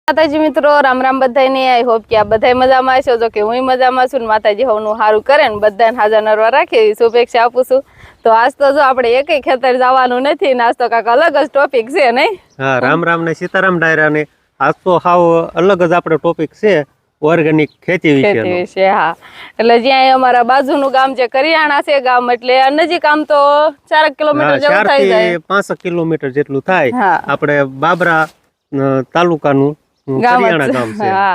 માતાજી મિત્રો રામ રામ બધાને આઈ હોપ કે આ બધા મજામાં હશો જો કે હું મજામાં છું માતાજી હોનું સારું કરે ને બધાને હાજર નરવા રાખે એવી શુભેચ્છા આપું છું તો આજ તો જો આપણે એકેય ખેતર જવાનું નથી ને આજ તો કાંઈક અલગ જ ટોપિક છે નહીં હા રામ રામ ને સીતારામ ડાયરા ને આજ તો હાવ અલગ જ આપણો ટોપિક છે ઓર્ગેનિક ખેતી વિશે હા એટલે જ્યાં અમારા બાજુનું ગામ જે કરિયાણા છે ગામ એટલે નજીક આમ તો 4 કિલોમીટર જેવું થઈ જાય 5 કિલોમીટર જેટલું થાય આપણે બાબરા તાલુકાનું કરિયાણા ગામ છે હા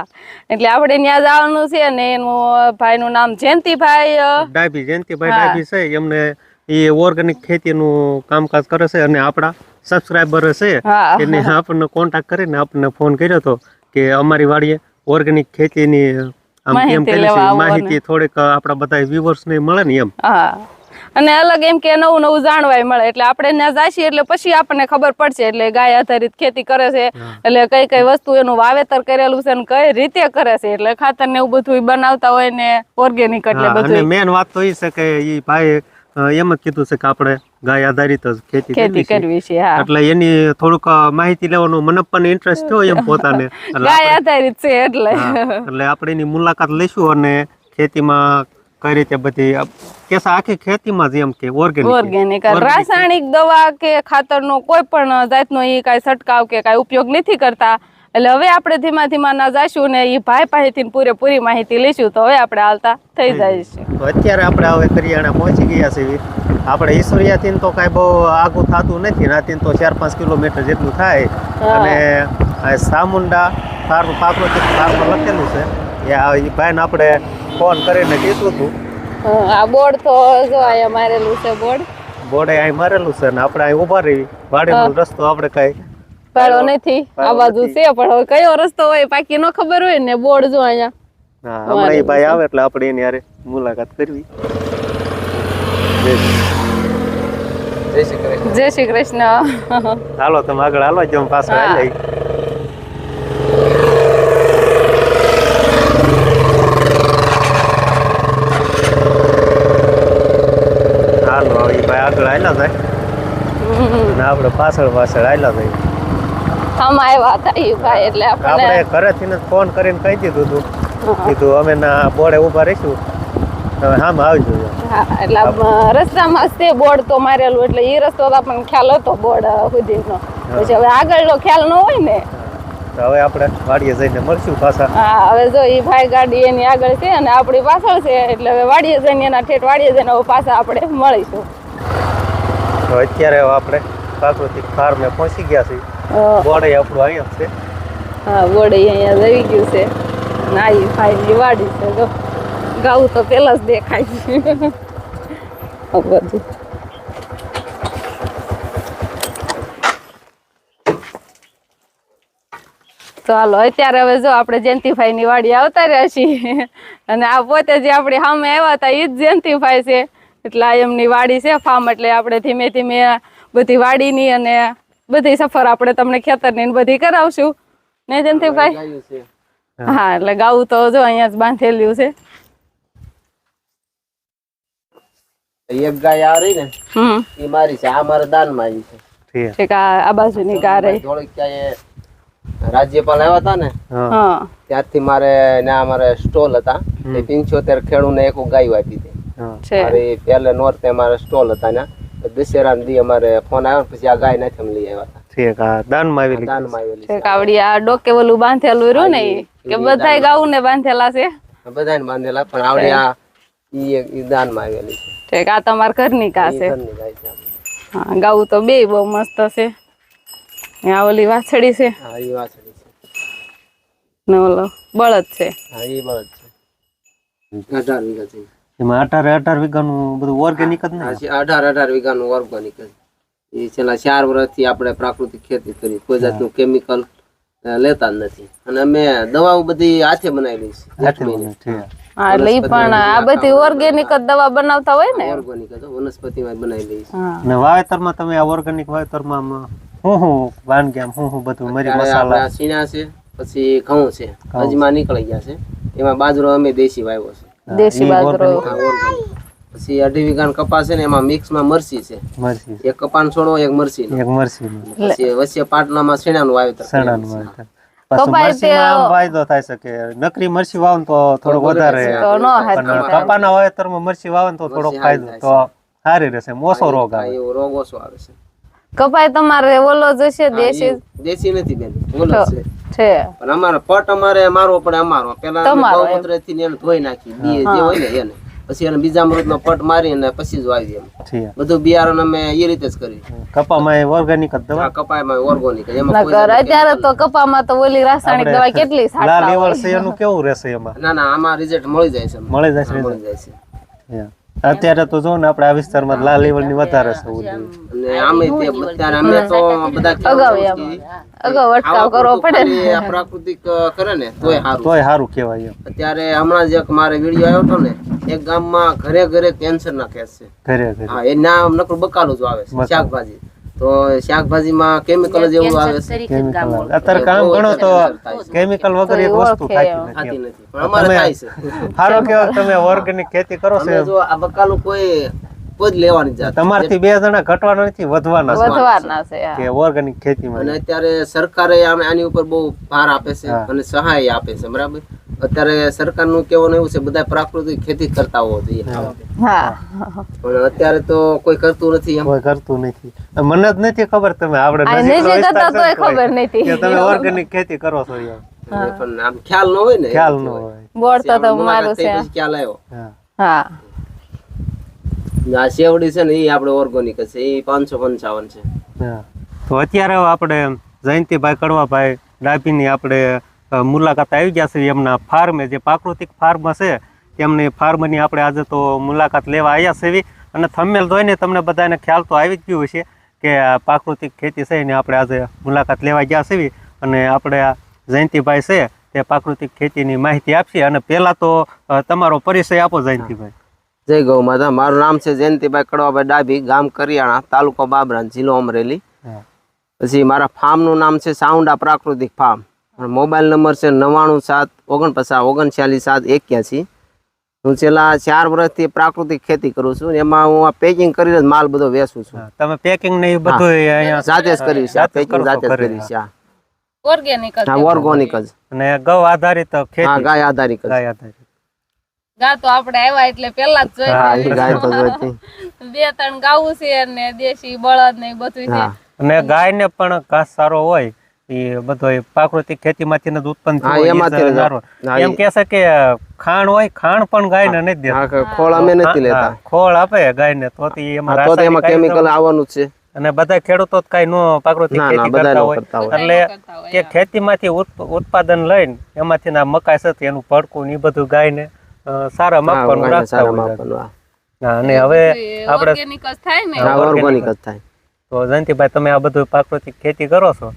એટલે આપણે ત્યાં જવાનું છે ને એનું ભાઈનું નામ જયંતિભાઈ ડાભી છે એમને એ ઓર્ગેનિક ખેતીનું કામકાજ કરે છે અને આપણા સબસ્ક્રાઇબર છે એને આપણને કોન્ટેક્ટ કરીને આપણને ફોન કર્યો હતો કે અમારી વાડીએ ઓર્ગેનિક ખેતીની આમ કેમ કે માહિતી થોડીક આપણા બધા વ્યુઅર્સ ને મળે ને એમ અને અલગ એમ કે નવું નવું જાણવાય મળે એટલે આપણે ત્યાં જાશી એટલે પછી આપણને ખબર પડશે એટલે ગાય આધારિત ખેતી કરે છે એટલે કઈ કઈ વસ્તુ એનું વાવેતર કરેલું છે ને કઈ રીતે કરે છે એટલે ખાતર ને એવું બધું બનાવતા હોય ને ઓર્ગેનિક એટલે બધું મેન વાત તો એ છે કે એ ભાઈ એમ જ કીધું છે કે આપણે ગાય આધારિત જ ખેતી કરવી છે એટલે એની થોડુંક માહિતી લેવાનો મને પણ ઇન્ટરેસ્ટ થયો એમ પોતાને ગાય આધારિત છે એટલે આપણે એની મુલાકાત લઈશું અને ખેતીમાં કઈ રીતે બધી કેસા આખી ખેતીમાં જ એમ કે ઓર્ગેનિક રાસાયણિક દવા કે ખાતરનો કોઈ પણ જાતનો ઈ કાઈ છંટકાવ કે કાઈ ઉપયોગ નથી કરતા એટલે હવે આપણે ધીમા ધીમા ના જાશું ને ઈ ભાઈ પાસેથી પૂરેપૂરી માહિતી લઈશું તો હવે આપણે હાલતા થઈ જઈશું તો અત્યારે આપણે હવે કરિયાણા પહોંચી ગયા છીએ આપણે ઈશ્વરિયાથી તો કાંઈ બહુ આગું થતું નથી નાથી તો 4-5 કિલોમીટર જેટલું થાય અને સામુંડા ફાર્મ પ્રાકૃતિક ફાર્મ લખેલું છે એ ભાઈને આપણે ફોન કરીને કીધું હતું આ બોર્ડ તો જો અહીંયા મારેલું છે બોર્ડ અહીં મારેલું છે ને આપણે અહીં ઉભા રહી વાડીનો રસ્તો આપણે કઈ પાડો નથી આ બાજુ છે પણ હવે કયો રસ્તો હોય પાકી ન ખબર હોય ને બોર્ડ જો અહીંયા હમણાં એ ભાઈ આવે એટલે આપણે એની હારે મુલાકાત કરવી જય શ્રી કૃષ્ણ હાલો તમે આગળ હાલો જો પાછળ આવી આગળ આયલા જાય આપણે પાછળ આયલા જાય આમ આવ્યા હતા એ ભાઈ એટલે આપણે ઘરેથી જ ફોન કરીને કહી દીધું હતું કીધું અમે ના બોર્ડે ઊભા રહીશું તમે સામે આવજો એટલે રસ્તામાં તે બોર્ડ તો મારેલું એટલે એ રસ્તો તો આપણને ખ્યાલ હતો બોર્ડ સુધીનો પછી હવે આગળનો ખ્યાલ ન હોય ને હવે આપણે વાડીએ જઈને મળશું પાછા હવે જો એ ભાઈ ગાડી એની આગળ છે અને આપણી પાછળ છે એટલે હવે વાડીએ જઈને એના ઠેઠ વાડીએ જઈને હવે પાછા આપણે મળીશું તો અત્યારે આપણે પ્રાકૃતિક ફાર્મે પહોંચી ગયા છીએ બોર્ડ આપણું અહીંયા છે બોર્ડ અહીંયા જઈ ગયું છે ના એ ભાઈની વાડી છે જો ગાઉં તો પેલા જ દેખાય છે બધું ચાલો અત્યારે હવે જો આપણે જયંતિભાઈ ની વાડી આવતા રહ્યા છીએ અને આ પોતે જે આપણી સામે આવ્યા હતા એ જ જયંતિભાઈ છે એટલે એમની વાડી છે ફાર્મ એટલે આપણે ધીમે ધીમે બધી વાડીની અને બધી સફર આપણે તમને ખેતરની બધી કરાવશું ને જયંતિભાઈ હા એટલે ગાવું તો જો અહીંયા જ બાંધેલું છે એક ગાય આ રહી ને એ મારી છે આ મારા દાનમાં આવી છે ઠીક આ બાજુની ગા રહી થોડીક ક્યાંય રાજ્યપાલ આવ્યા હતા ને ત્યારથી મારે સ્ટોલ હતા 75 ખેડૂને એક ગાયું આપી હતી પેલે નોર્તે અમારે સ્ટોલ હતા ને દશેરા દી અમારે ફોન આવ્યો પછી આ ગાય નથી લઈ આવ્યા હતા દાનમાં આવેલી આ ડોકે ઓલું બાંધેલું રહ્યું ને કે બધાય ગાઉં ને બાંધેલા છે બધાને બાંધેલા પણ આવડી આ ઈ દાનમાં આવેલી છે ઠીક આ તમારા ઘરની કા છે હા ગાઉં તો બે બહુ મસ્ત છે આ ઓલી વાછડી છે હા ઈ વાછડી છે ને ઓલો બળદ છે હા ઈ બળદ છે 18 વીઘા છે એમાં 18 વીઘાનું બધું ઓર્ગેનિક જ ને 18 વીઘાનું ઓર્ગેનિક જ એ છેલ્લા 4 વર્ષથી આપણે પ્રાકૃતિક ખેતી કરી કોઈ જાતનું કેમિકલ લેતા જ નથી અને અમે દવાઓ બધી હાથે બનાવેલી છે હા એટલે ઈ પણ આ બધી ઓર્ગેનિક જ દવા બનાવતા હોય ને ઓર્ગેનિક જ વનસ્પતિમાં બનાવેલી છે અને વાવેતરમાં તમે આ ઓર્ગેનિક વાવેતરમાં હું વાનગી આમ હું બધું મરી મસાલા સીણા છે પછી ઘઉં છે અજમા નીકળી ગયા છે એમાં બાજરો અમે દેશી વાવ્યો છે દેશી બાજરો પછી 2.5 વીઘા કપાસ છે ને એમાં મિક્સ માં મરસી છે એક કપાન છોડો એક મરસી પછી વચ્ચે પાટલામાં શેણાનું વાવેતર મરચીમાં આમ ફાયદો થાય છે કે નકરી મરચી વાવો ને તો થોડો વધારે, અને કપાના વાવેતરમાં મરચી વાવો ને તો થોડો ફાયદો, તો સારી રહેશે, ઓછો રોગ આવે. રોગ ઓછો આવે છે. કપાય તમારે ઓલો જશે દેશી? દેશી નથી બેન, ઓલો છે. પણ અમારે પટ અમારે મારવો પડે, અમારો પેલા ગૌમૂત્ર થી એને ધોઈ નાખી, બી જે હોય ને એને, પછી એને બીજા અમૃત નો પટ મારી અને પછી જ વાવી દે. બધું બિયારણ અમે એ રીતે જ કરી. કપામાં ઓર્ગેનિક જ દવા, કપામાં ઓર્ગેનિક. અત્યારે તો કપામાં તો ઓલી રાસાયણિક દવા કેટલી લાલ લેવલ છે એનું કેવું રહેશે એમાં? ના ના, આમાં રિઝલ્ટ મળી જાય છે. મળી જાય છે. અત્યારે તો જો ને આપણે આ વિસ્તારમાં લાલ લેવલ ની વધારે છે. અને આમે તે અત્યારે અમે તો બધા અગાઉ અટકાવ કરવો પડે ને, પ્રાકૃતિક કરે ને તોય સારું કહેવાય. અત્યારે હમણાં જ એક મારે વિડીયો આવ્યો હતો ને, એક ગામમાં ઘરે ઘરે કેન્સર ના કેસ છે. ઘરે હા, એ નામ નકરું બકાલું જ આવે છે, શાકભાજી. તો શાકભાજીમાં કેમિકલ જેવું આવે છે. અત્યારે કામ ગણો તો કેમિકલ વગર એક વસ્તુ થતી નથી. પણ અમારે થાય છે. સારું કેવાય તમે ઓર્ગેનિક ખેતી કરો છો. જો આ બકાલું કોઈ જ લેવાની જાત, તમારથી 2 જણા ઘટવાના નથી, વધવાના છે કે ઓર્ગેનિક ખેતીમાં. અને અત્યારે સરકારે આની ઉપર બહુ ભાર આપે છે અને સહાય આપે છે, બરાબર. અત્યારે સરકારનું કહેવાનું એવું છે બધા પ્રાકૃતિક ખેતી કરતા હોવો જોઈએ, પણ અત્યારે તો કોઈ કરતું નથી. કોઈ કરતું નથી. મને જ નથી ખબર, તમે આપણે ખબર નથી કે તમે ઓર્ગેનિક ખેતી કરો છો. પણ આમ ખ્યાલ ન હોય ને, ખ્યાલ ન હોય. બોર્ડ તો મારું છે, ખ્યાલ આવ્યો. હા, આ શેવડી છે ને એ આપણે ઓર્ગેનિક છે, એ 555 છે. તો અત્યારે આપણે જયંતિભાઈ કડવાભાઈ ડાભીની આપણે મુલાકાત આવી ગયા છે એમના ફાર્મે, જે પ્રાકૃતિક ફાર્મ છે એમની ફાર્મની આપણે આજે તો મુલાકાત લેવા આવ્યા છે. અને થંબનેલ જોઈને તમને બધાને ખ્યાલ તો આવી જ ગયું હશે કે પ્રાકૃતિક ખેતી છે એને આપણે આજે મુલાકાત લેવા ગયા છે. અને આપણે આ જયંતિભાઈ છે તે પ્રાકૃતિક ખેતીની માહિતી આપશે. અને પહેલા તો તમારો પરિચય આપો જયંતિભાઈ. જય ગૌ માતા. મારું નામ છે જયંતિભાઈ કડવાભાઈ ડાભી, ગામ કરિયાણા, તાલુકો બાબરા, જિલ્લો અમરેલી. પછી મારા ફાર્મનું નામ છે સાઉન્ડા પ્રાકૃતિક ફાર્મ. મોબાઈલ નંબર છે 9979594781. હું છેલ્લા 4 વર્ષથી પ્રાકૃતિક ખેતી કરું છું. એમાં હું આ પેકિંગ કરીને માલ બધો વેચું છું. તમે પેકિંગ ને બધું અહીંયા જાતે જ કરી છે, પેકિંગ જાતે જ કરી છે. ઓર્ગેનિક જ. હા, ઓર્ગેનિક જ. અને ગૌ આધારિત ખેતી. હા, ગાય આધારિત. ગાય આધારિત. ગા તો આપણે આવ્યા એટલે પેલા જ જોઈ. હા, એ ગાય તો જોઈતી. 2-3 ગાવું છે અને દેશી બળદ ને બધું છે. અને ગાય ને પણ ઘાસ સારો હોય એ બધો પ્રાકૃતિક ખેતીમાંથી જ ઉત્પન્ન થયું. એમ કે છે કે ખાણ હોય, ખાણ પણ ગાય ને નથી દેતા. ખોળ અમે નથી લેતા. ખોળ આપે ગાય ને તો એમાં કેમિકલ આવવાનું છે. અને બધા ખેડૂતો કઈ નો પ્રાકૃતિક ખેતી કરતા હોય, એટલે કે ખેતીમાંથી ઉત્પાદન લઈને એમાંથી ના મકાઈ છે એનું ભડકું ને બધું ગાય ને સારા માપવાનું રાખતા હોય. અને હવે આપણે ઓર્ગેનિક જ થાય. તો જયંતિભાઈ તમે આ બધું પ્રાકૃતિક ખેતી કરો છો,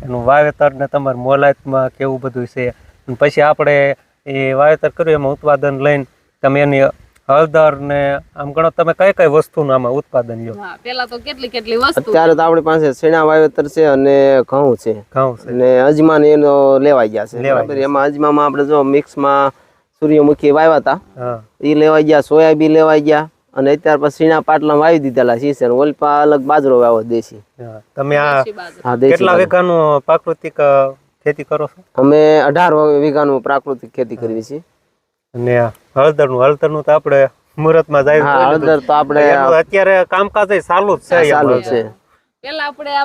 એનું વાવેતર ને તમારા મોલાતમાં કેવું બધું છે, પછી આપણે એ વાવેતર કર્યું એમાં ઉત્પાદન લઈને તમે એની હળદર ને આમ ગણો તમે કઈ કઈ વસ્તુનું આમાં ઉત્પાદન લ્યો? પેલા તો કેટલી વસ્તુ. અત્યારે તો આપણી પાસે શેણા વાવેતર છે અને ઘઉં છે અને અજમા ને એનો લેવાઈ ગયા છે, બરાબર. એમાં અજમામાં આપણે જો મિક્સમાં સૂર્યમુખી વાવ્યા હતા એ લેવાઈ ગયા, સોયાબીન લેવાઈ ગયા, અને અત્યાર પછી શીણા પાટલા વાવી દીધેલા છે. ઓલપા અલગ બાજરો વાવો દેશી. તમે આ કેટલા વીઘાનું પ્રાકૃતિક ખેતી કરો છો? અમે 18 વીઘાનું પ્રાકૃતિક ખેતી કરવી છે. અને હળદરનું તો આપણે મુહૂર્તમાં જાય. હળદર તો આપણે અત્યારે કામકાજ ચાલુ જ છે.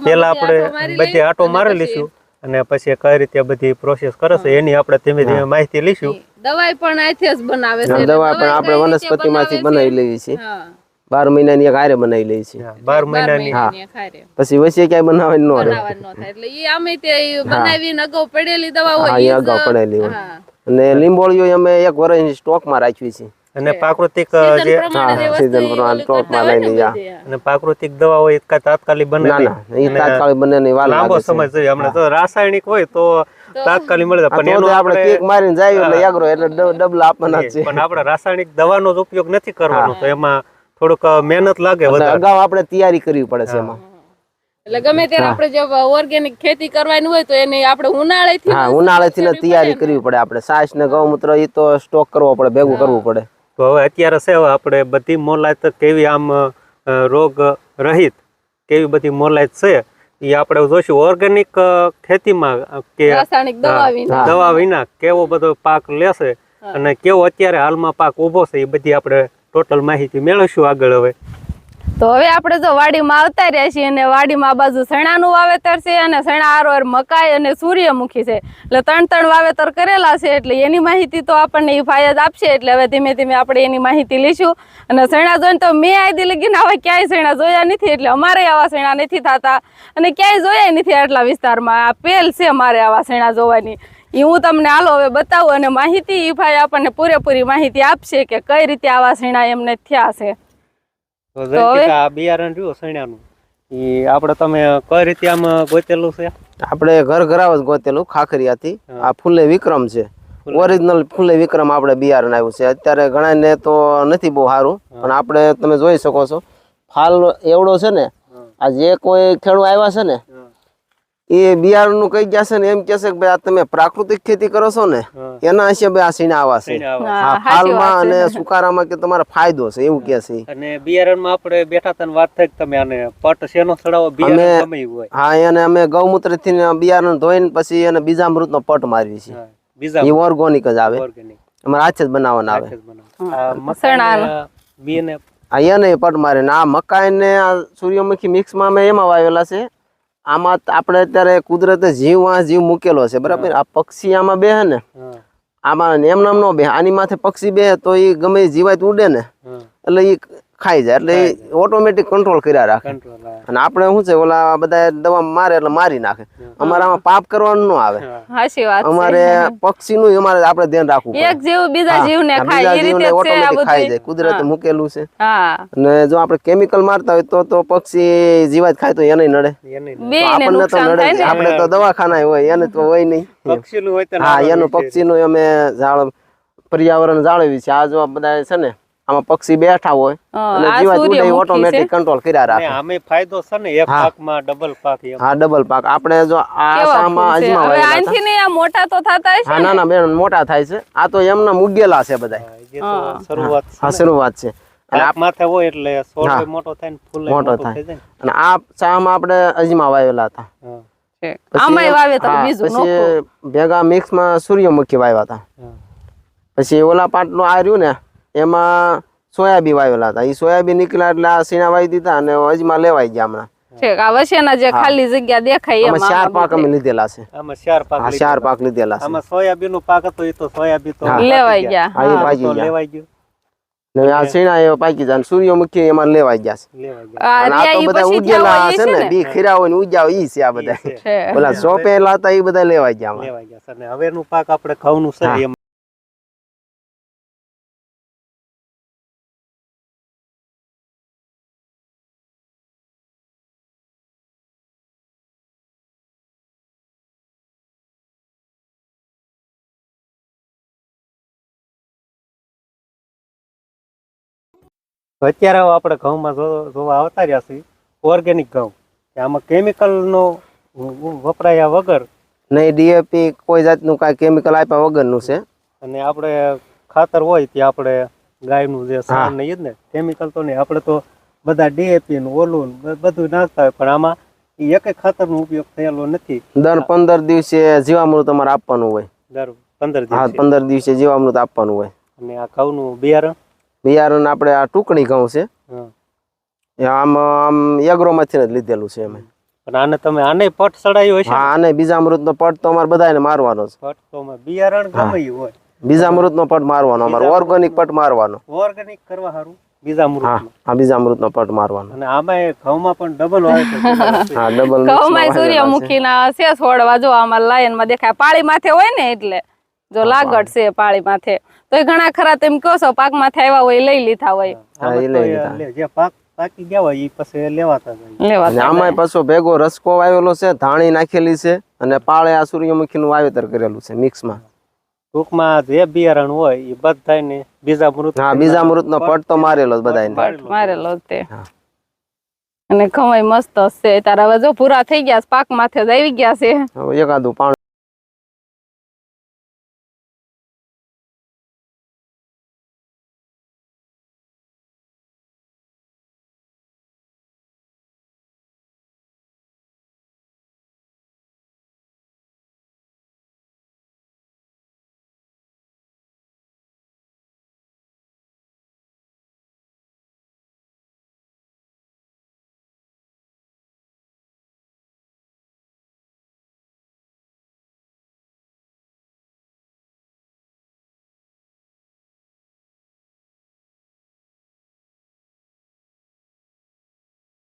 પેલા આપણે બધી આટો મારી લઈશું અને પછી કઈ રીતે બધી પ્રોસેસ કરે છે એની આપણે ધીમે ધીમે માહિતી લઈશું. દવાઈ પણ આથી જ બનાવે છે. દવા પણ આપણે વનસ્પતિમાંથી બનાવી લઈએ છીએ. 12 મહિનાની એક હારે બનાવી લઈએ છીએ. 12 મહિનાની. પછી વચ્ચે ક્યાંય બનાવવાની ન રહે. એટલે ઈ આમે તે બનાવીને અગાઉ પડેલી દવા હોય. હા, એ અગાઉ પડેલી હોય. અને લીંબોળીઓ અમે 1 વર્ષની સ્ટોકમાં રાખવી છે. અને પ્રાકૃતિક જે સીઝન પ્રમાણે સ્ટોકમાં લઈ લઈએ. અને પ્રાકૃતિક દવા હોય એ તાત્કાલિક બને ના ના, એ તાત્કાલિક બને નહીં, વાર લાંબો સમય જોઈએ. હમણાં તો રાસાયણિક હોય તો તાત્કાલિક મળે, પણ એનો આપણે કેક મારીને જાય એટલે એગ્રો એટલે ડબલ આપવાના છે. પણ આપણે રાસાયણિક દવાનો જ ઉપયોગ નથી કરવાનો, તો એમાં થોડુંક મહેનત લાગે વધારે. અગાઉ આપણે તૈયારી કરવી પડે છે એમાં. એટલે ગમે ત્યારે આપણે જો ઓર્ગેનિક ખેતી કરવાની હોય તો એની આપણે ઉનાળેથી તૈયારી કરવી પડે. આપણે છાશ ને ગૌમૂત્ર એ તો સ્ટોક કરવો પડે, ભેગું કરવું પડે. તો હવે અત્યારે છે આપણે બધી મોલાયત કેવી આમ રોગ રહિત કેવી બધી મોલાયત છે એ આપણે જોઈશું ઓર્ગેનિક ખેતીમાં કે રાસાયણિક દવા વિના દવા વિના કેવો બધો પાક લેશે અને કેવો અત્યારે હાલમાં પાક ઉભો છે એ બધી આપણે ટોટલ માહિતી મેળવીશું આગળ હવે. તો હવે આપણે જો વાડીમાં આવતા રહ્યા છીએ અને વાડીમાં આ બાજુ ચણાનું વાવેતર છે અને ચણા આરોર મકાઈ અને સૂર્યમુખી છે, એટલે 3 વાવેતર કરેલા છે. એટલે એની માહિતી તો આપણને એ ભાઈ જ આપશે. એટલે હવે ધીમે ધીમે આપણે એની માહિતી લઈશું. અને ચણા જોઈને તો મેં આદી લગીને આવા ક્યાંય ચણા જોયા નથી, એટલે અમારે આવા ચણા નથી થતા અને ક્યાંય જોયા નથી આટલા વિસ્તારમાં. આ પહેલ છે મારે આવા ચણા જોવાની. એ હું તમને હાલો હવે બતાવું અને માહિતી એ ભાઈ આપણને પૂરેપૂરી માહિતી આપશે કે કઈ રીતે આવા ચણા એમને થયા છે. તો આ બિયારણ રહ્યું સણાનું ઈ આપણે તમે કઈ રીતે આમ ગોતેલું છે? આપણે ઘર જ ગોતેલું ખાખરિયાથી. આ ફૂલે વિક્રમ છે, ઓરિજિનલ ફૂલે વિક્રમ આપણે બિયારણ આવ્યું છે. અત્યારે ઘણાને તો નથી બહુ સારું, પણ આપણે તમે જોઈ શકો છો ફાલ એવડો છે ને. આ જે કોઈ ખેડૂત આવ્યા છે ને એ બિયારણ નું કઈ ગયા છે ને એમ કે છે કે ભાઈ આ તમે પ્રાકૃતિક ખેતી કરો છો ને એના હિસાબે આ સીણા આવા છે. ફાલમાં અને સુકારામાં કે તમારે ફાયદો છે એવું કે છે. અને બિયારણમાં આપણે બેઠા તને વાત થઈ કે તમે આને પટ શેનો ચડાવો બિયારણ ગમે હોય? હા, એને અમે ગૌમૂત્ર થી બિયારણ ધોઈને પછી એને બીજામૃત નો પટ મારવી છે. એ ઓર્ગોનિક જ આવે, અમારે હાથે જ બનાવવાના આવે. એને પટ મારે ને આ મકાઈ ને આ સૂર્યમુખી મિક્સમાં અમે એમાં વાવેલા છે. આમાં આપણે અત્યારે કુદરતે જીવ મૂકેલો છે, બરાબર. આ પક્ષી આમાં બેહે ને, આમાં એમ નામ નો બેહે. આની માથે પક્ષી બેહે તો એ ગમે જીવાત ઉડે ને એટલે એ ખાઈ જાય, એટલે ઓટોમેટિક કંટ્રોલ કર્યા રાખે. અને આપણે શું છે ઓલા બધા દવા મારે એટલે મારી નાખે. અમારે આમાં પાપ કરવાનું ન આવે. અમારે પક્ષી નું અમારે આપણે ધ્યાન રાખવું એક જીવ બીજા જીવને ખાય એ રીતે ઓટોમેટિક ખાઈ જાય, કુદરતે મૂકેલું છે. અને જો આપણે કેમિકલ મારતા હોય તો પક્ષી જીવાત ખાય તો એને નડે, આપણને તો નડે. આપણે તો દવાખાના હોય, એને તો હોય નહીં. હા, એનું પક્ષી નું અમે પર્યાવરણ જાળવી છે. આ જો બધા છે ને આમાં પક્ષી બેઠા હોય અને જીવાત ઉડે ઓટોમેટિક કંટ્રોલ કર્યા રાખે. આમે ફાયદો છે ને એક પાકમાં ડબલ પાક. હા, ડબલ પાક. આપણે જો આ સામાં અજમાવેલા આનથી ને આ મોટા તો થતા હશે. હા, ના બેન મોટા થાય છે. આ તો એમના મુગેલા છે બધા. શરૂઆત હા, શરૂઆત છે. અને આ માથે હોય એટલે છોડ મોટો થાય ને ફૂલ મોટો થાય. અને આ સામાં આપણે અજમા વાવેલા હતા. આમાંય વાવેતર બીજું પછી ભેગા મિક્સમાં સૂર્યમુખી વાવ્યા હતા. પછી ઓલા પાટનું આ રહ્યું ને એમાં સોયાબીન વાવેલા હતા. એ સોયાબીન નીકળ્યા એટલે આ સીણા વાવી દીધા અને અજમા લેવાઈ ગયા હમણાં. આ વચ્ચેના જે ખાલી જગ્યા દેખાય એમાં 4 પાક અમે લીધેલા છે. આમાં 4 પાક લીધેલા છે. આમાં સોયાબીન નો પાક હતો, એ તો સોયાબીન તો લેવાઈ ગયા. હા, એ પાકી ગયા. લેવાઈ ગયું. ને આ સીણા એ પાકી જાય. સૂર્યમુખી એમાં લેવાઈ ગયા છે. આ તો બધા ઉગેલા છે ને બી ખીરા હોય ને ઉગ્યા ઈ છે. આ બધા ઓલા સોંપેલા હતા એ બધા લેવાઈ ગયા. લેવાઈ ગયા. અને હવેનું પાક આપણે ઘઉંનું છે. અત્યારે આપણે ઘઉંમાં જોવા આવતા રહ્યા છીએ ઓર્ગેનિક ઘઉં. આમાં કેમિકલ નો વપરાયા વગર નહીં, ડીએપી કોઈ જાતનું કાંઈ કેમિકલ આપ્યા વગરનું છે. અને આપણે ખાતર હોય ત્યાં આપણે ગાયનું જે સાણ ને એ જ ને, કેમિકલ તો નહીં. આપણે તો બધા ડીએપી નું ઓલું બધું નાખતા હોય, પણ આમાં એક ખાતર નો ઉપયોગ થયેલો નથી. દર 15 દિવસે જીવામૃત તમારે આપવાનું હોય. દર 15 દિવસે? હા, 15 દિવસે જીવામૃત આપવાનું હોય. અને આ ઘઉંનું બિયારણ આપણે આ ટુકડી ઘઉં છે. આમ એગ્રોમાંથી જ લીધેલું છે અમે. પણ આને તમે આને પટ ચડાયો હશે? હા, આને બીજામૃત નો પટ તો અમારે બધાને મારવાનો છે. પટ તો બિયારણ ગમે હોય, બીજામૃત નો પટ મારવાનો. અમારે ઓર્ગેનિક પટ મારવાનો. ઓર્ગેનિક કરવા સારું બીજામૃત. હા, બીજામૃત નો પટ મારવાનો. અને આમાં ઘઉંમાં પણ ડબલ હોય છે. હા, ડબલ. ઘઉંમાં સૂર્યમુખી ના છે છોડવા. જો આમાં લાઈન માં દેખાય, પાળી માથે હોય ને એટલે જો લાગડ છે પાળી માથે, તો એ ઘણા ખરા તેમ કહો છો પાક માંથી આવ્યા હોય લઈ લીધા હોય. જે પાક પાકી ગયા હોય એ પછી લેવાતા. આમાં પાછો ભેગો રસકો વાવેલો છે, ધાણી નાખેલી છે અને પાળે આ સૂર્યમુખી નું વાવેતર કરેલું છે મિક્સમાં. ટૂંકમાં જે બિયારણ હોય એ બધાને બીજામૃત. હા, બીજામૃત નો પટ તો મારેલો જ બધાને. મારેલો તે. અને ઘઉં મસ્ત છે. તારા હવે જો પૂરા થઈ ગયા, પાક માથે જ આવી ગયા છે. એકાદું પાણી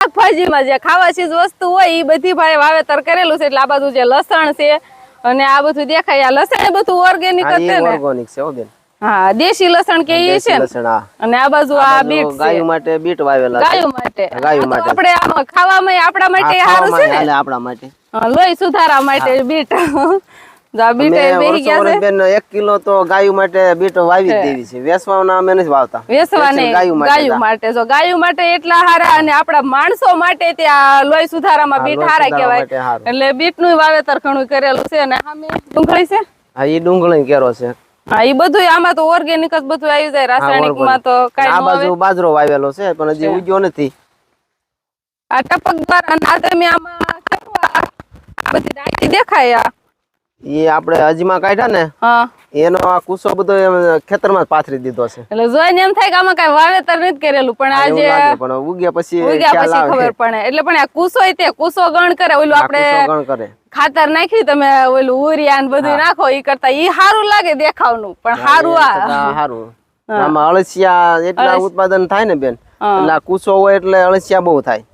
શાકભાજીમાં જે ખાવા ચીજ વસ્તુ હોય એ બધી ભાઈ વાવેતર કરેલું છે. એટલે આ બાજુ જે લસણ છે અને આ બધું દેખાય, આ લસણ એ બધું ઓર્ગેનિક જ છે ને? ઓર્ગેનિક છે હો બેન. હા, દેશી લસણ કે ઈ છે લસણ. હા. અને આ બાજુ આ બીટ છે, ગાયો માટે બીટ વાવેલા છે. ગાયો માટે. ગાયો માટે. આપણે આમાં ખાવામાં આપણા માટે સારું છે ને? હાલે આપણા માટે. લોહી સુધારા માટે બીટ. આ બીટ બેહી ગયા છે બેન. 1 કિલો તો ગાયો માટે બીટ વાવી દેવી છે. વેચવાના અમે નથી વાવતા. વેચવાને ગાયો માટે. જો ગાયો માટે એટલા હારા અને આપણા માણસો માટે ત્યાં લોહી સુધારામાં બીટ હારા કહેવાય. એટલે બીટ નું વાવેતર ઘણું કરેલું છે. અને સામે ડુંગળી છે. હા, એ ડુંગળી કેરો છે. હા, એ બધું આમાં તો ઓર્ગેનિક જ બધું આવી જાય, રાસાયણિક માં તો કઈ ન આવે. આ બાજુ બાજરો વાવેલો છે પણ હજી ઉગ્યો નથી. આ ટપક દ્વારા અને આ તમે આમાં આ બધી ડાળી દેખાય. એ આપણે હજીમાં કાઢ્યા ને, હા, એનો આ કુસો બધો ખેતરમાં જ પાથરી દીધો છે. એટલે જોઈને એમ થાય કે આમાં કઈ વાવેતર નથી કરેલું, પણ આજે પણ ઉગ્યા પછી ખબર પડે. એટલે પણ આ કુસો તે કુસો ગણ કરે, ઓલું આપણે ખાતર નાખી તમે ઓલું ઉરિયા ને બધું નાખો ઈ કરતા ઈ સારું લાગે દેખાવનું, પણ સારું સારું. આમાં અળસિયા એટલા ઉત્પાદન થાય ને બેન, એટલે કુસો હોય એટલે અળસિયા બહુ થાય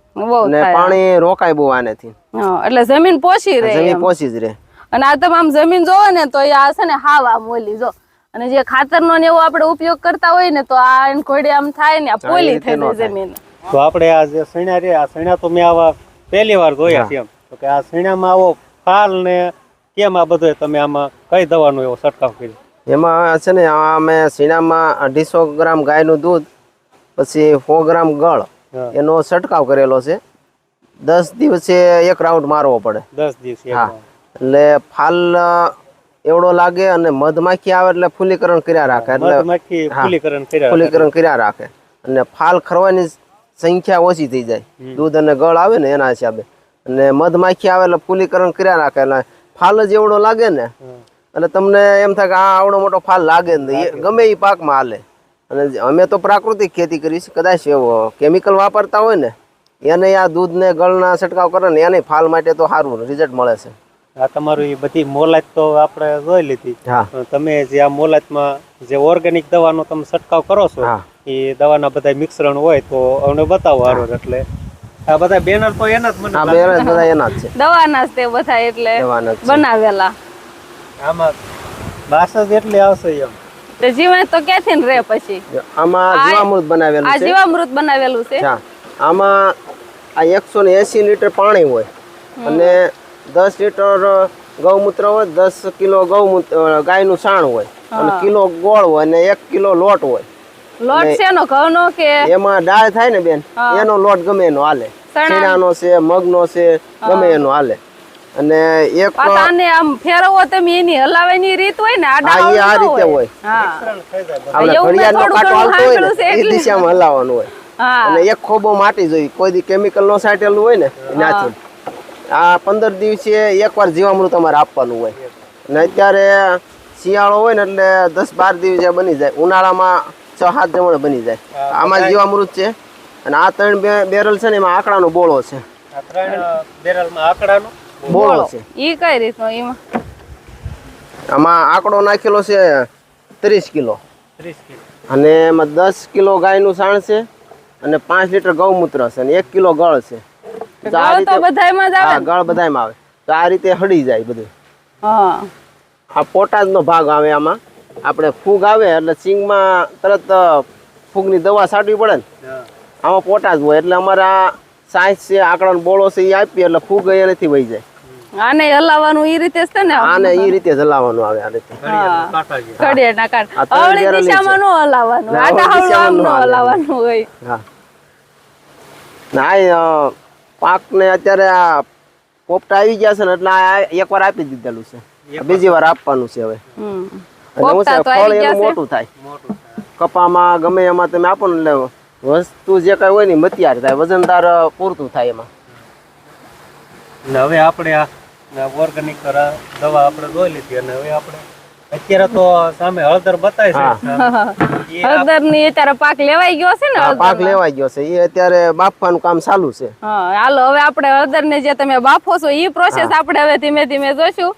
અને પાણી રોકાય બહુ આનેથી. એટલે જમીન પોષી રહે. જમીન પોષી જ રહે. અને આ તમે આમ જમીન જોવો ને તો આ છે ને હાવ આમ ઓલી જો, અને જે ખાતર નો ને એવો આપણે ઉપયોગ કરતા હોય ને તો આ ઘોડે આમ થાય ને આ પોલી થઈ જાય જમીન. તો આપણે આ જે સૈણા રે, આ સૈણા તો મેં આવા પહેલી વાર જોયા છે. એમ તો કે આ સૈણામાં આવો ફાલ ને કેમ આ બધું તમે આમાં કઈ દવાનો એવો છંટકાવ કર્યો? એમાં છે ને અમે સૈણામાં 250 ગ્રામ ગાયનું દૂધ, પછી 100 ગ્રામ ગળ એનો છંટકાવ કરેલો છે. 10 દિવસે એક રાઉન્ડ મારવો પડે. 10 દિવસે? હા. એટલે ફાલ એવડો લાગે અને મધમાખી આવે એટલે ફૂલીકરણ કર્યા રાખે. એટલે ફૂલીકરણ કર્યા રાખે અને ફાલ ખરવાની સંખ્યા ઓછી થઈ જાય. દૂધ અને ગળ આવે ને એના હિસાબે. અને મધમાખી આવે એટલે ફૂલીકરણ કર્યા રાખે. એટલે ફાલ જ એવડો લાગે ને એટલે તમને એમ થાય કે આ આવડો મોટો ફાલ લાગે ને ગમે એ પાકમાં હાલે. અને અમે તો પ્રાકૃતિક ખેતી કરીશ. કદાચ એવો કેમિકલ વાપરતા હોય ને એને આ દૂધ ને ગળના છંટકાવ કરે ને એને ફાલ માટે તો સારું રિઝલ્ટ મળે છે. આ તમારું બધી મોલાત તો આપણે જોઈ લીધી. તમે જે આ મોલાતમાં જે ઓર્ગેનિક દવાનો તમે છંટકાવ કરો છો એ દવાના બધા મિશ્રણ હોય તો અમને બતાવો હારું. એટલે આ બધા બેનર તો એના જ મને બધા એના જ છે, દવાના જ તે બધા એટલે બનાવેલા. આમાં બાસ જ એટલી આવશે એમ તે જીવાત તો ક્યાંથી રહે? પછી આમાં જીવામૃત બનાવેલું છે. આ જીવામૃત બનાવેલું છે. આમાં આ 180 લીટર પાણી હોય અને 10 લીટર ગૌમૂત્ર હોય, 10 કિલો ગાયનું સાણ હોય અને કિલો ગોળ હોય અને 1 કિલો લોટ હોય. લોટ શેનો? ઘઉંનો કે? એમાં ડાળ થાય ને બેન એનો લોટ ગમે એનો હાલે. ચણાનો છે, મગનો છે, ગમે એનો હાલે. અને એક આને આમ ફેરવો તમે એની હલાવવાની રીત હોય ને આ રીતે હોય. આપણે ઘડિયાળનો કાંટો હાલતો હોય ને એ દિશામાં હલાવવાનું હોય. અને એક ખોબો માટી જોઈ, કોઈ દી કેમિકલ નો છાંટેલું હોય ને ત્યાંથી. આ 15 દિવસે એકવાર જીવામૃત અમારે આપવાનું હોય. અને અત્યારે શિયાળો હોય ને એટલે 10-12 દિવસે બની જાય. ઉનાળામાં 6-7 જમણ બની જાય. આમાં જીવામૃત છે. અને આ 3 બેરલ છે ને એમાં આકડાનો બોળો છે. આ 3 બેરલમાં આકડાનો બોળો છે. ઈ કઈ રીતનો? એમાં આમાં આકડો નાખેલો છે 30 કિલો. 30 કિલો. અને એમાં 10 કિલો ગાયનું સાણ છે અને 5 લીટર ગૌમૂત્ર છે અને 1 કિલો ગળ છે. ગળ તો બધાયમાં જ આવે. હા, ગળ બધાયમાં આવે. તો આ રીતે હળી જાય બધું. હા, આ પોટાશ નો ભાગ આવે. આમાં આપણે ફૂગ આવે એટલે સિંગમાં તરત ફૂગની દવા છાંટવી પડે ને, આમાં પોટાશ હોય એટલે અમારા સાઈઝ છે, આકડાનો બોળો છે એ આપીએ એટલે ફૂગ એનાથી વહી જાય. આને હલાવવાનું ઈ રીતે છે ને? આને ઈ રીતે જ હલાવવાનું આવે. આ રીતે ઘડિયાળના કાંટા અવળી દિશામાં નો હલાવવાનું, આડા હવળામ નો હલાવવાનું હોય. હા, ના પાકને અત્યારે આ પોપટા આવી ગયા છે ને એટલે આ એકવાર આપી દીધેલું છે, બીજી વાર આપવાનું છે હવે. ફળ એનું મોટું થાય. કપામાં ગમે એમાં તમે આપો ને એટલે વસ્તુ જે કઈ હોય ને મતિયાર થાય, વજનદાર પૂરતું થાય એમાં. હવે આપણે આ ઓર્ગેનિક દવા આપણે જોઈ લીધી અને હવે આપણે અત્યારે તો સામે હળદર બતાય છે. હળદર ની અત્યારે પાક લેવાઈ ગયો છે ને? પાક લેવાઈ ગયો છે, એ અત્યારે બાફવાનું કામ ચાલુ છે. હાલો હવે આપણે હળદર ને જે તમે બાફો છો એ પ્રોસેસ આપણે હવે ધીમે ધીમે જોઈશું.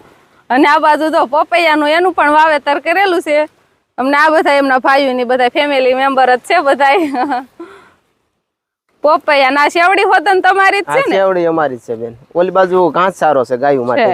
અને આ બાજુ તો પપૈયાનું એનું પણ વાવેતર કરેલું છે. અમને આ બધા એમના ભાઈઓ ની બધા ફેમિલી મેમ્બર જ છે બધા. પોપૈયા ના શેવડી હોતન તમારી જ આ છે ને શેવડી અમારી જ છે બેન. ઓલી બાજુ ઘાસ સારો છે ગાયો માટે.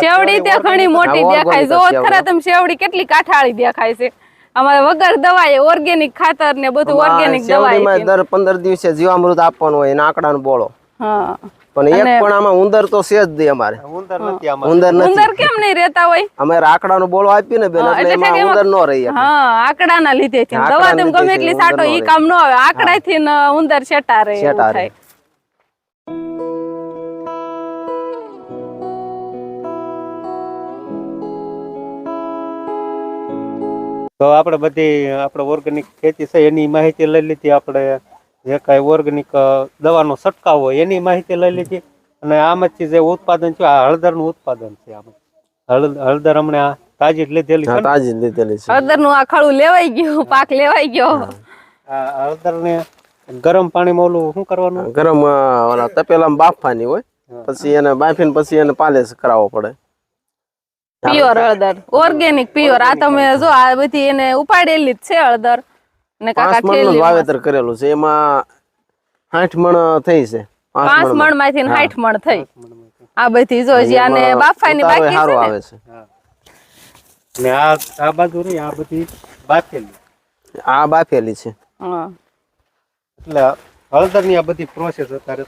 શેવડી ત્યાં ઘણી મોટી દેખાય. જો ખરા તમે શેવડી કેટલી કાઠાળી દેખાય છે. અમારે વગર દવાએ ઓર્ગેનિક ખાતર ને બધું ઓર્ગેનિક શેવડીમાં દર 15 દિવસે જીવામૃત આપવાનું હોય એના આંકડાનો બોળો. હા પણ એક પણ આમાં ઉંદર તો છે જ નહીં અમારે. ઉંદર નથી આમાં. ઉંદર નથી. ઉંદર કેમ નહીં રહેતા હોય? અમારે આંકડાનો બોળો આપ્યો ને બેન એટલે એમાં ઉંદર ન રહી શકે. હા આંકડાના લીધે છે. દવા તમે ગમે એટલી સાટો ઈ કામ ન આવે. આંકડાથી ઉંદર છેટા રહે એવું થાય. તો આપણે બધી આપણે ઓર્ગેનિક ખેતી છે એની માહિતી લઈ લીધી. આપણે જે કાંઈ ઓર્ગેનિક દવાનો છંટકાવ હોય એની માહિતી લઈ લીધી. અને આમાંથી જે ઉત્પાદન છે આ હળદરનું ઉત્પાદન છે. આમાં હળદર હમણાં તાજી જ લીધેલી છે. તાજી જ લીધેલી છે. હળદરનું આ ખડું લેવાઈ ગયું, પાક લેવાઈ ગયો. આ હળદરને ગરમ પાણીમાં ઓલું શું કરવાનું? ગરમ ઓલા તપેલામાં બાફવાની હોય, પછી એને બાફીને પછી એને પાલિશ કરાવવો પડે. પ્યોર હળદર, ઓર્ગેનિક પ્યોર. આ તમે જો આ બધી એને ઉપાડેલી જ છે હળદર ને કાકા થેલી વાવેતર કરેલું છે. એમાં 60 મણ થઈ છે. 5 મણ માંથી 60 મણ થઈ. આ બધી જો જે આને બાફાની બાકી સારું આવે છે. ને આ બાજુ રહી આ બધી બાફેલી. આ બાફેલી છે. હા એટલે હળદરની આ બધી પ્રોસેસ અત્યારે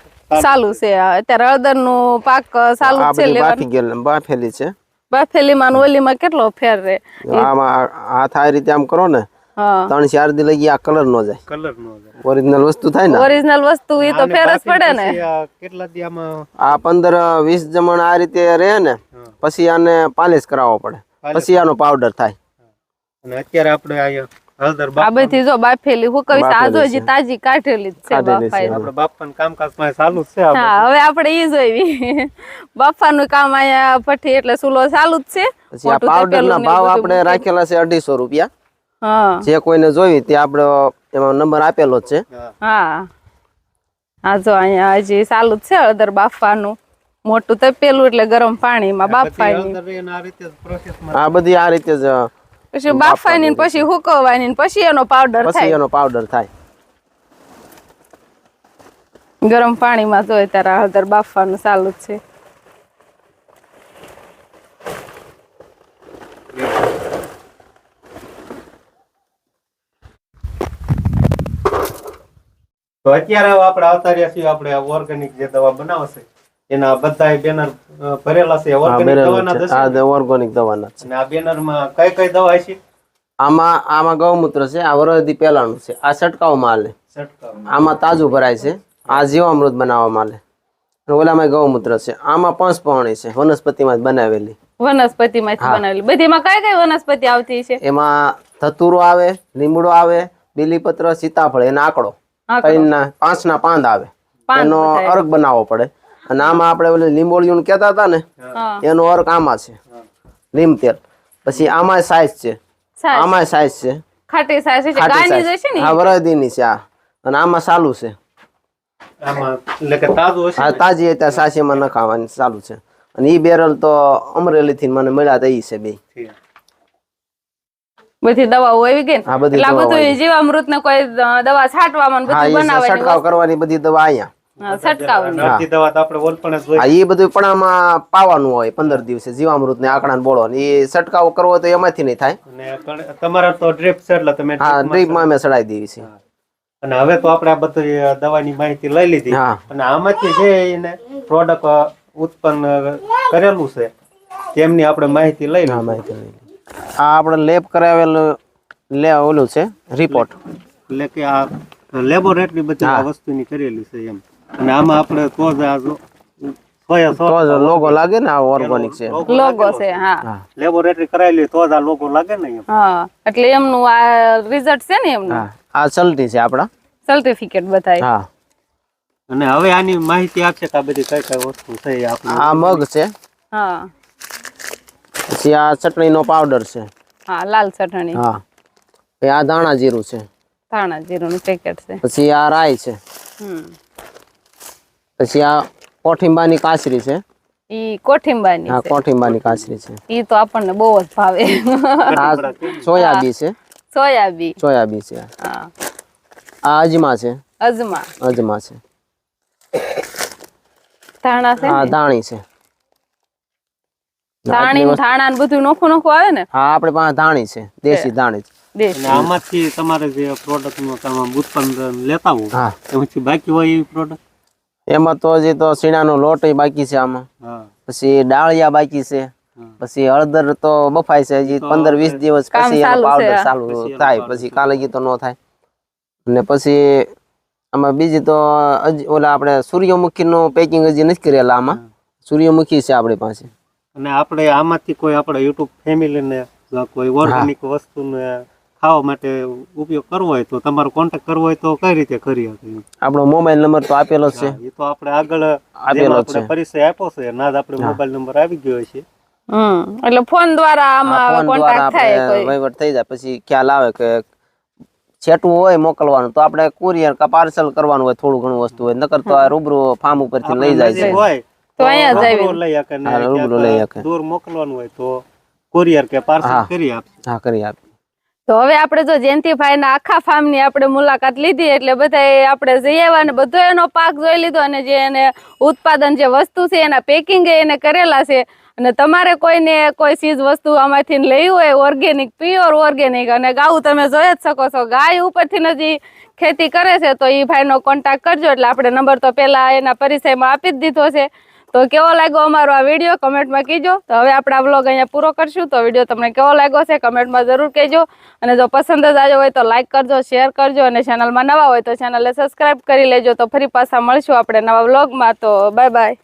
ચાલુ છે. અત્યારે હળદર નું પાક ચાલુ છે લેવાનું. બાફેલી છે. બાફેલી માં ઓલી માં કેટલો ફેર રે. આમાં હાથ આ રીતે આમ કરો ને 3-4 દી લગી આ કલર નો જાય. કલર નો જાય. ઓરિજિનલ વસ્તુ થાય ને. ઓરિજિનલ વસ્તુ ઈ તો ફેર જ પડે ને. કેટલા દી આમાં આ 15-20 જમણ આ રીતે રહે ને પછી આને પાલિશ કરાવવો પડે. પછી આનો પાવડર થાય. અને અત્યારે આપણે આ હળદર આ બધી જો બાફેલી હુકવી સાજો જે તાજી કાઢેલી જ છે બાફાઈ. આપણે બાફાનું કામકાજ ચાલુ જ છે. હા હવે આપણે ઈ જોઈવી બાફાનું કામ અહીંયા ભઠ્ઠી એટલે ચૂલો ચાલુ જ છે. પછી આ પાવડર ના ભાવ આપણે રાખેલા છે 250 રૂપિયા. હા જે કોઈને જોઈ તે આપણે એમાં નંબર આપેલો જ છે. હા આ જો અહીંયા હજી ચાલુ જ છે હળદર બાફવાનું. મોટું તપેલું એટલે ગરમ પાણીમાં બાફવાની. આ બધી આ રીતે જ પછી બાફવાની ને પછી હુકવવાની ને પછી એનો પાવડર થાય. પછી એનો પાવડર થાય. ગરમ પાણીમાં જોઈએ ત્યારે હળદર બાફવાનું ચાલુ જ છે. તો અત્યારે આપણે આવતા રહ્યા છીએ. આપણે ઓર્ગેનિક જે દવા બનાવશે એના બધા બેનર ભરેલા છે. ઓર્ગેનિક દવાના છે. ઓર્ગેનિક દવાના છે. અને આ બેનર માં કઈ કઈ દવા છે? આમાં ગૌમૂત્ર છે. આ વરદી પહેલાનું છે. આ છટકાવ માલ. આમાં તાજું ભરાય છે. આ જીવામૃત બનાવવામાં આલે. ઓલામાં ગૌમૂત્ર છે. આમાં પંચપૌણી છે. વનસ્પતિમાં બનાવેલી. વનસ્પતિમાંથી બનાવેલી. બધીમાં કઈ કઈ વનસ્પતિ આવતી છે? એમાં ધતુરો આવે, લીમડો આવે, બીલીપત્ર, સીતાફળ, એનો આંકડો 5 પાંદ આવે. એનો અર્ક બનાવવો પડે. અને આમાં આપણે ઓલી લીંબોળિયું કેતા હતા ને એનો અર્ક આમાં છે. લીમ તેલ. પછી આમાં સાઈઝ છે. આમાં સાઈઝ છે. ખાટી સાઈઝ છે. ગાયની જે છે ને હા વરદીની છે. આ અને આમાં ચાલુ છે. આમાં એટલે કે તાજું હશે. હા તાજી એટલે સાસીમાં નખાવાની ચાલુ છે. અને ઈ બેરલ તો અમરેલી થી મને મળ્યા હતા. ઈ છે બે. બધી દવાઓ આવી ગઈ. એટલે આ બધું જીવામૃત ને કોઈ દવા છાંટવામાં બધું બનાવવાની છંટકાવ કરવાની બધી દવા અહીંયા. છંટકાવની દવા તો આપણે ઓલપણે જ હા ઈ બધું પણ આમાં પાવાનું હોય 15 દિવસે જીવામૃત ને આંકડા બોળો. એ છંટકાવ કરવો તો એમાંથી નહીં થાય. અને તમારા તો ડ્રીપ છે એટલે તમે હા ડ્રીપમાં અમે ચડાવી દેવી છે. અને હવે તો આપણે આ બધી દવાની માહિતી લઈ લીધી. અને આમાંથી જે એને પ્રોડક્ટ ઉત્પન્ન કરેલું છે તેમની આપણે માહિતી લઈ લીધી. આ આપણે લેબ કરાવેલું ઓલું છે રિપોર્ટ. એટલે કે આ લેબોરેટરી બધી આ વસ્તુની કરેલી છે એમ. અને આમાં આપણે તો જ લોગો લાગે ને આ ઓર્ગેનિક છે. લોગો છે. હા લેબોરેટરી કરાયેલી તો જ આ લોગો લાગે ને એમ. હા એટલે એમનું આ રિઝલ્ટ છે ને એમનું. આ સલ્ટી છે આપડા સર્ટિફિકેટ બતાય. હા અને હવે આની માહિતી આપશે કે આ બધી કઈ કઈ વસ્તુ છે આપણે. આ મગ છે. હા પછી આ ચટણીનો પાવડર છે. હા લાલ ચટણી. હા આ ધાણા જીરું છે. ધાણા જીરુંનું પેકેટ છે. પછી આ રાઈ છે. પછી આ કોઠિંબાની કાચરી છે. ઈ કોઠિંબાની. હા કોઠિંબાની કાચરી છે. ઈ તો આપણને બહુ જ ભાવે. આ સોયાબી છે. સોયાબી છે. હા આ અજમા છે. અજમા છે, ધાણા છે, હા ધાણી છે, ધાણા ને બધું નોખું આવે ને. હા આપણે પાસે ધાણી છે, દેશી ધાણી છે. અને આમાંથી તમારે જે પ્રોડક્ટ નું તમે ઉત્પાદન લેતા હો એમાંથી બાકી હોય એવી પ્રોડક્ટ એમાં તો હજી તો સીણાનો લોટ બાકી છે આમાં, પછી ડાળિયા બાકી છે, પછી હળદર તો બફાય છે હજી 15-20 દિવસ પછી એનો પાવડર ચાલુ થાય, પછી કાલે તો ન થાય. અને પછી આમાં બીજી તો ઓલા આપણે સૂર્યમુખી નું પેકિંગ હજી નથી કરેલા, આમાં સૂર્યમુખી છે આપણી પાસે. અને આપણે આમાંથી કોઈ આપણે યુટ્યુબ ફેમિલી ને કોઈ ઓર્ગેનિક વસ્તુને ખાવા માટે ઉપયોગ કરવો હોય તો તમારો કોન્ટેક્ટ કરવો હોય તો કઈ રીતે કરી શકે? આપણો મોબાઈલ નંબર તો આપેલો છે, એ તો આપણે આગળ આપેલો છે, પરિચય આપ્યો છે, ના આપણે મોબાઈલ નંબર આવી ગયો છે. એટલે ફોન દ્વારા આમાં કોન્ટેક્ટ થાય, કોઈ વહીવટ થઈ જાય, પછી ખ્યાલ આવે કે છેટું હોય મોકલવાનું તો આપણે કુરિયર કે પાર્સલ કરવાનું હોય, થોડું ઘણું વસ્તુ હોય, નકર તો આ રૂબરૂ ફાર્મ ઉપરથી લઈ જાય છે તો અહીંયા રૂબરૂ લઈ શકે. દૂર મોકલવાનું હોય તો કુરિયર કે પાર્સલ કરી આપે. હા કરી આપે. તો હવે આપણે જો જયંતિભાઈ ના આખા ફાર્મ ની આપણે મુલાકાત લીધી, એટલે બધા આપણે જઈ આવ્યા ને બધો એનો પાક જોઈ લીધો, અને જે એને ઉત્પાદન જે વસ્તુ છે એના પેકિંગ એને કરેલા છે. અને તમારે કોઈને કોઈ ચીજ વસ્તુ આમાંથી લેવી હોય ઓર્ગેનિક, પ્યોર ઓર્ગેનિક, અને ગાઉ તમે જોઈ જ શકો છો, ગાય ઉપરથી જ ખેતી કરે છે, તો એ ભાઈનો કોન્ટેક્ટ કરજો. એટલે આપણે નંબર તો પેલા એના પરિચયમાં આપી જ દીધો છે. તો કેવો લાગ્યો અમારો આ વિડીયો કમેન્ટમાં કહેજો. તો હવે આપણે આ વ્લોગ અહીંયા પૂરો કરશું. તો વિડીયો તમને કેવો લાગ્યો છે કમેન્ટમાં જરૂર કહેજો, અને જો પસંદ જ આવ્યો હોય તો લાઈક કરજો, શેર કરજો, અને ચેનલમાં નવા હોય તો ચેનલને સબસ્ક્રાઈબ કરી લેજો. તો ફરી પાછા મળશું આપણે નવા વ્લોગમાં. તો બાય બાય.